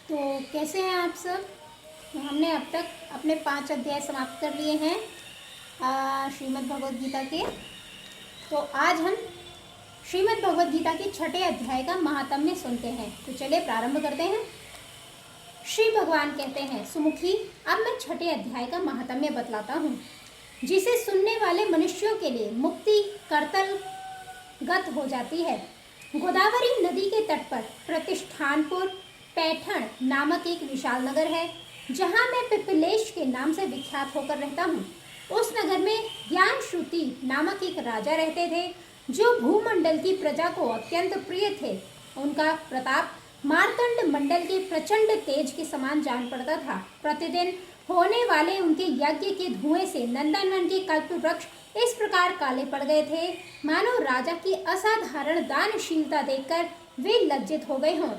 तो कैसे हैं आप सब। तो हमने अब तक अपने 5 अध्याय समाप्त कर लिए हैं श्रीमद् भगवद गीता के। तो आज हम श्रीमद् भगवद गीता के 6ठे अध्याय का महात्म्य सुनते हैं। तो चलिए प्रारंभ करते हैं। श्री भगवान कहते हैं, सुमुखी, अब मैं 6ठे अध्याय का महात्म्य बतलाता हूँ, जिसे सुनने वाले मनुष्यों के लिए मुक्ति करतल गत हो जाती है। गोदावरी नदी के तट पर प्रतिष्ठानपुर पैठण नामक एक विशाल नगर है, जहाँ मैं पिपलेश के नाम से विख्यात होकर रहता हूँ। उस नगर में ज्ञान श्रुति नामक एक राजा रहते थे, जो भूमंडल की प्रजा को अत्यंत प्रिय थे। उनका प्रताप मार्तंड मंडल के प्रचंड तेज के समान जान पड़ता था। प्रतिदिन होने वाले उनके यज्ञ के धुएं से नंदनवन के कल्प वृक्ष इस प्रकार काले पड़ गए थे, मानो राजा की असाधारण दानशीलता देखकर वे लज्जित हो गए हों।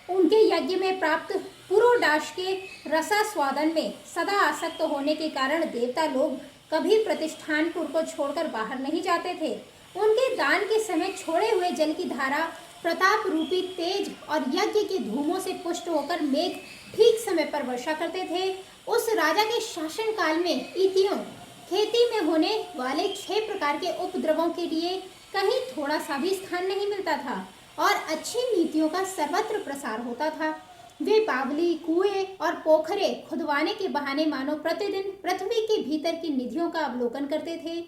उनके यज्ञ में प्राप्त पुरोडाश के रसास्वादन में सदा आसक्त होने के कारण देवता लोग कभी प्रतिष्ठानपुर को छोड़कर बाहर नहीं जाते थे। उनके दान के समय छोड़े हुए जल की धारा प्रताप रूपी तेज और यज्ञ के धूमों से पुष्ट होकर मेघ ठीक समय पर वर्षा करते थे। उस राजा के शासन काल में इतियों खेती में होने वाले 6 प्रकार के उपद्रवों के लिए कहीं थोड़ा सा भी स्थान नहीं मिलता था और अच्छी नीतियों का सर्वत्र प्रसार होता था। वे बावली, कुएं और पोखरे खुदवाने के बहाने मानो प्रतिदिन पृथ्वी के भीतर की निधियों का अवलोकन करते थे।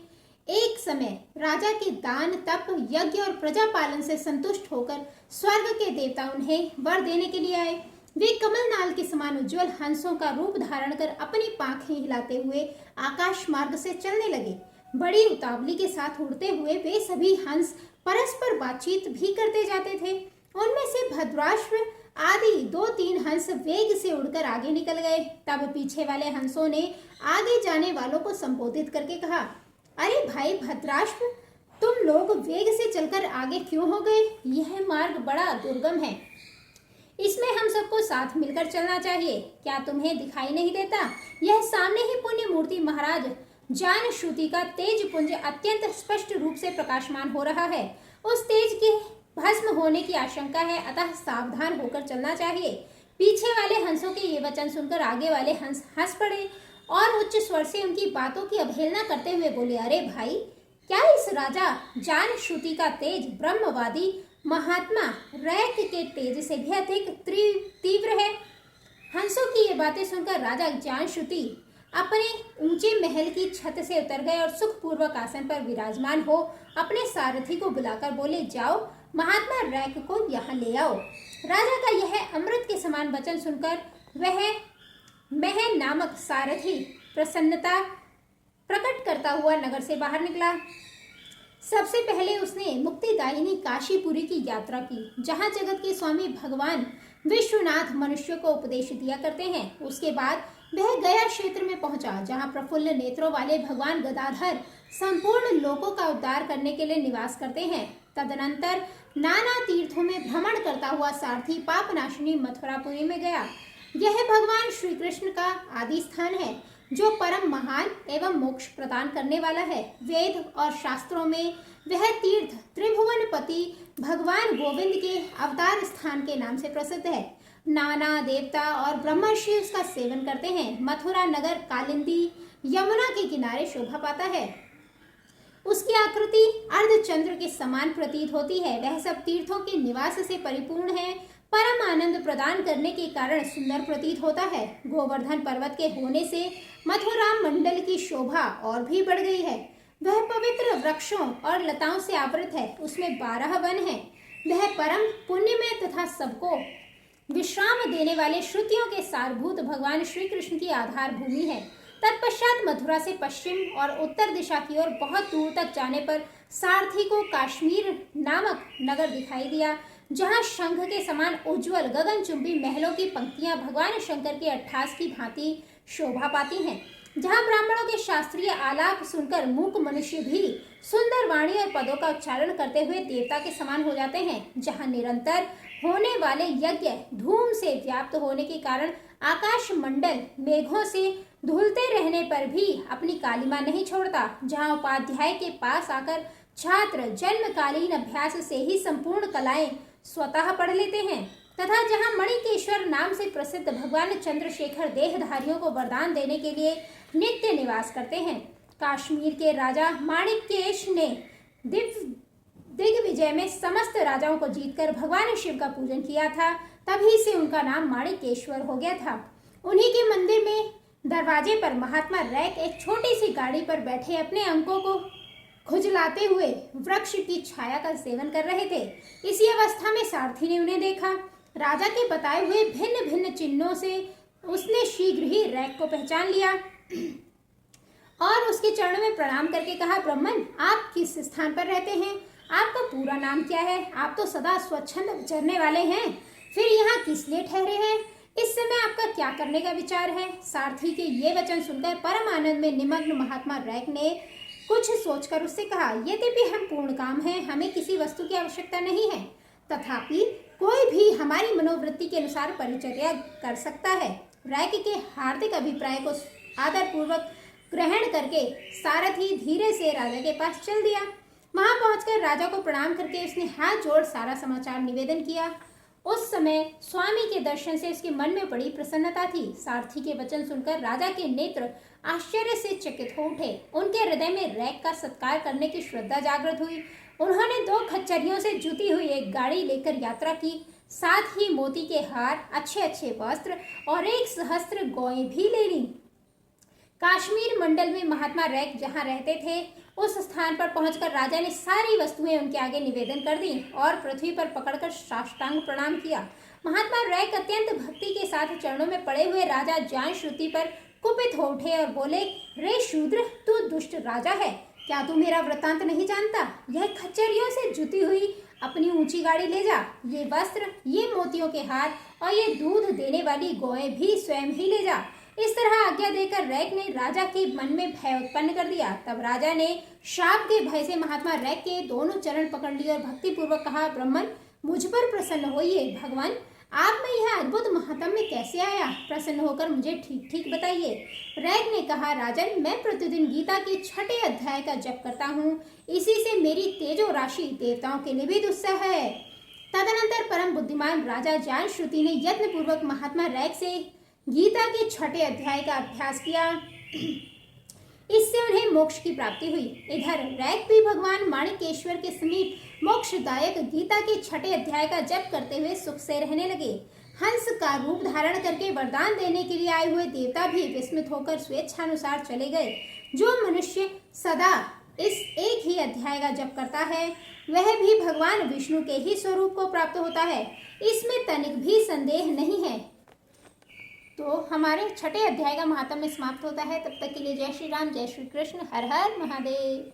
एक समय राजा के दान, तप, यज्ञ और प्रजा पालन से संतुष्ट होकर स्वर्ग के देवता उन्हें वर देने के लिए आए। वे कमलनाल के समान उज्ज्वल हंसों का रूप धारण कर अपनी पांखें हिलाते हुए आकाश मार्ग से चलने लगे। बड़ी उतावली के साथ उड़ते हुए वे सभी हंस परस्पर बातचीत भी करते जाते थे। उनमें से भद्राश्व आदि 2-3 हंस वेग से उड़कर आगे निकल गए। तब पीछे वाले हंसों ने आगे जाने वालों को संबोधित करके कहा, अरे भाई भद्राश्व, तुम लोग वेग से चलकर आगे क्यों हो गए? यह मार्ग बड़ा दुर्गम है, इसमें हम सबको साथ मिलकर चलना चाहिए। क्या तुम्हें दिखाई नहीं देता? यह सामने ही पुण्य मूर्ति महाराज जान श्रुति का तेज पुंज अत्यंत स्पष्ट रूप से प्रकाशमान हो रहा है। उस तेज के भस्म होने की आशंका है, अतः सावधान होकर चलना चाहिए। पीछे वाले हंसों के ये वचन सुनकर आगे वाले हंस हंस पड़े और उच्च स्वर से उनकी बातों की अवहेलना करते हुए बोले, अरे भाई, क्या इस राजा जान श्रुति का तेज ब्रह्मवादी महात्मा रैक के तेज से भी अधिक तीव्र है? हंसों की ये बातें सुनकर राजा जान श्रुति अपने ऊंचे महल की छत से उतर गए और सुखपूर्वक आसन पर विराजमान हो अपने सारथी को बुलाकर बोले, जाओ महात्मा रैक को यहाँ ले आओ। राजा का यह अमृत के समान वचन सुनकर वह मह नामक सारथी प्रसन्नता प्रकट करता हुआ नगर से बाहर निकला। सबसे पहले उसने मुक्तिदायिनी काशीपुरी की यात्रा की, जहाँ जगत के स्वामी भगवान विश्वनाथ मनुष्य को उपदेश दिया करते हैं। उसके बाद वह गया क्षेत्र में पहुंचा, जहाँ प्रफुल्ल नेत्रों वाले भगवान गदाधर संपूर्ण लोकों का उद्धार करने के लिए निवास करते हैं। तदनंतर नाना तीर्थों में भ्रमण करता हुआ सारथी पापनाशिनी मथुरापुरी में गया। यह भगवान श्री कृष्ण का आदि स्थान है, जो परम महान एवं मोक्ष प्रदान करने वाला है। वेद और शास्त्रों में वह तीर्थ त्रिभुवनपति भगवान गोविंद के अवतार स्थान के नाम से प्रसिद्ध है। नाना देवता और ब्रह्मर्षि उसका सेवन करते हैं। मथुरा नगर कालिंदी यमुना के किनारे शोभा पाता है। उसकी आकृति अर्धचंद्र के समान प्रतीत होती है। वह सब तीर्थों के निवास से परिपूर्ण है, परम आनंद प्रदान करने के कारण सुंदर प्रतीत होता है। गोवर्धन पर्वत के होने से मथुरा मंडल की शोभा और भी बढ़ गई है। वह पवित्र वृक्षों और लताओं से आवृत है। उसमें 12 वन हैं। वह परम पुण्यमय तथा सबको विश्राम देने वाले श्रुतियों के सारभूत भगवान श्री कृष्ण की आधार भूमि है। तत्पश्चात मथुरा से पश्चिम और उत्तर दिशा की ओर बहुत दूर तक जाने पर सारथी को काश्मीर नामक नगर दिखाई दिया, जहाँ शंख के समान उज्ज्वल गगनचुंबी महलों की पंक्तियां भगवान शंकर के अट्ठास की भांति शोभा पाती हैं, जहाँ ब्राह्मणों के शास्त्रीय आलाप सुनकर मूक मनुष्य भी सुंदर वाणी और पदों का उच्चारण करते हुए देवता के समान हो जाते हैं, जहाँ निरंतर होने वाले यज्ञ धूम से व्याप्त होने के कारण आकाश मंडल मेघों से धुलते रहने पर भी अपनी कालिमा नहीं छोड़ता, जहाँ उपाध्याय के पास आकर छात्र जन्मकालीन अभ्यास से ही संपूर्ण कलाएं स्वतः पढ़ लेते हैं तथा जहाँ मणिकेश्वर नाम से प्रसिद्ध भगवान चंद्रशेखर देहधारियों को वरदान देने के लिए नित्य निवास करते हैं। कश्मीर के राजा माणिकेश ने दिग्विजय में समस्त राजाओं को जीतकर भगवान शिव का पूजन किया था, तभी से उनका नाम माणिकेश्वर हो गया था। उन्हीं के मंदिर में दरवाजे पर महात्मा रैक एक छोटी सी गाड़ी पर बैठे अपने अंकों को खुजलाते हुए वृक्ष की छाया का सेवन कर रहे थे। इसी अवस्था में सारथी ने उन्हें देखा। राजा के बताए हुए भिन्न भिन्न चिन्हों से उसने शीघ्र ही रैक को पहचान लिया और उसके चरणों में प्रणाम करके कहा, ब्राह्मण, आप किस स्थान पर रहते हैं? आपका पूरा नाम क्या है? आप तो सदा स्वच्छंद विचरने वाले हैं, फिर यहाँ किस लिए ठहरे हैं? इस समय आपका क्या करने का विचार है? सारथी के ये वचन सुनकर परम आनंद में निमग्न महात्मा रैक ने कुछ सोचकर उससे कहा, यद्यपि हम पूर्ण काम हैं, हमें किसी वस्तु की आवश्यकता नहीं है, तथापि कोई भी हमारी मनोवृत्ति के अनुसार परिचर्या कर सकता है। रैक के हार्दिक अभिप्राय को आदरपूर्वक ग्रहण करके सारथी धीरे से राजा के पास चल दिया। वहां पहुंचकर राजा को प्रणाम करके उसने हाथ जोड़ सारा समाचार निवेदन किया। उस समय स्वामी के दर्शन से उसके मन में बड़ी प्रसन्नता थी। सारथी के वचन सुनकर राजा के नेत्र आश्चर्य से चकित हो उठे। उनके हृदय में रैक का सत्कार करने की श्रद्धा जागृत हुई। उन्होंने 2 खच्चरियों से जुटी हुई एक गाड़ी लेकर यात्रा की, साथ ही मोती के हार, अच्छे अच्छे वस्त्र और 1 सहस्त्र गौएं भी ले ली। कश्मीर मंडल में महात्मा रैक जहाँ रहते थे, उस स्थान पर पहुंचकर राजा ने सारी वस्तुएं उनके आगे निवेदन कर दी और पृथ्वी पर पकड़कर साष्टांग प्रणाम किया। महात्मा रैक अत्यंत भक्ति के साथ चरणों में पड़े हुए राजा ज्ञान श्रुति पर कुपित हो उठे और बोले, रे शूद्र, तू दुष्ट राजा है, क्या तू मेरा वृत्तांत नहीं जानता? यह खच्चरियों से जुटी हुई अपनी ऊंची गाड़ी ले जा, ये वस्त्र, ये मोतियों के हार और ये दूध देने वाली गौएं भी स्वयं ही ले जा। इस तरह आज्ञा देकर रैक ने राजा के मन में भय उत्पन्न कर दिया। तब राजा ने शाप के भय से महात्मा रैक के दोनों चरण पकड़ लिए और भक्ति पूर्वक कहा, ब्राह्मण, मुझ पर प्रसन्न होइए। भगवान, आप में यह अद्भुत महात्म्य कैसे आया? प्रसन्न होकर मुझे ठीक ठीक बताइए। रैक ने कहा, राजन, मैं प्रतिदिन गीता के 6ठे अध्याय का जप करता हूँ, इसी से मेरी तेजो राशि देवताओं के लिए भी दुस्सह है। तदनंतर परम बुद्धिमान राजा ज्ञान श्रुति ने यत्न पूर्वक महात्मा रैक से गीता के 6ठे अध्याय का अभ्यास किया। इससे उन्हें मोक्ष की प्राप्ति हुई। इधर रैक भी भगवान माणिकेश्वर के समीप मोक्षदायक गीता के 6ठे अध्याय का जप करते हुए सुख से रहने लगे। हंस का रूप धारण करके वरदान देने के लिए आए हुए देवता भी विस्मित होकर स्वेच्छानुसार चले गए। जो मनुष्य सदा इस एक ही अध्याय का जप करता है, वह भी भगवान विष्णु के ही स्वरूप को प्राप्त होता है, इसमें तनिक भी संदेह नहीं है। तो हमारे 6ठे अध्याय का महात्म्य समाप्त होता है। तब तक के लिए जय श्री राम, जय श्री कृष्ण, हर हर महादेव।